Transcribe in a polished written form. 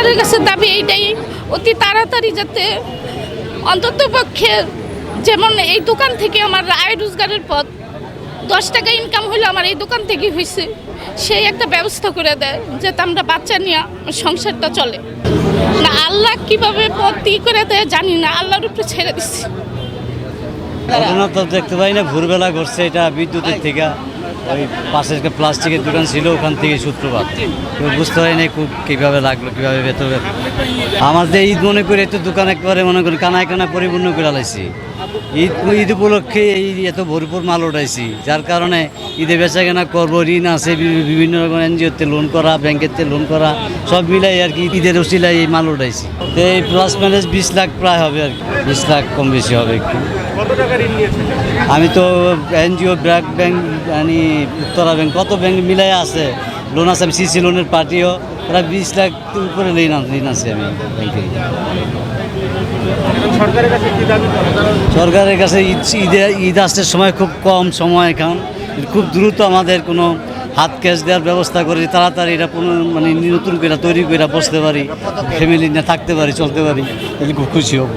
সরকারের কাছে দাবি এইটাই, অতি তাড়াতাড়ি যাতে অন্তত পক্ষে, যেমন এই দোকান থেকে আমার আয় রোজগারের পথ 10 টাকা ইনকাম হলো আমার এই দোকান থেকে হয়েছে, সেই একটা ব্যবস্থা করে দেয় যাতে আমরা বাচ্চা নিয়ে সংসারটা চলে। না আল্লাহ কিভাবে পথ করে দেয় জানি না, আল্লাহর উপরে ছেড়ে দিচ্ছি। ঘটনা তো দেখতে পাই না, ভোরবেলা ঘটছে এটা বিদ্যুতের থেকে, ওই পাশের একটা প্লাস্টিকের দোকান ছিল ওখান থেকে সূত্রপাত। কেউ বুঝতে পারি না কীভাবে লাগলো, কীভাবে ভেতরে। আমাদের ঈদ মনে করে একটু দোকান একেবারে মনে করি কানায় কানায় পরিপূর্ণ করে লাইছি। ঈদ উপলক্ষে এই এত ভরপুর মাল উঠাইছি, যার কারণে ঈদে বেচা কেনা করবো, ঋণ আছে বিভিন্ন রকম এনজিওতে লোন করা, ব্যাংকেতে লোন করা, সব মিলাই আর কি ঈদের উসিলাই এই মাল উঠাইছি। তো এই প্লাস মাইনাস 20 লাখ প্রায় হবে আর কি, 20 লাখ কম বেশি হবে একটু। আমি তো NGO, BRAC bank, Uttara bank, কত ব্যাংক মিলাই আছে লোন আছে। আমি সিসি লোনের পার্টিও প্রায় 20 লাখ উপরে ঋণ আছে আমি ব্যাংকে। সরকারের কাছে ঈদ আসতে সময় খুব কম সময়, এখন খুব দ্রুত আমাদের কোনো হাত ক্যাশ দেওয়ার ব্যবস্থা করে তাড়াতাড়ি এটা মানে নতুন করে তৈরি করে বসতে পারি, ফ্যামিলি নিয়ে থাকতে পারি, চলতে পারি, খুব খুশি হব।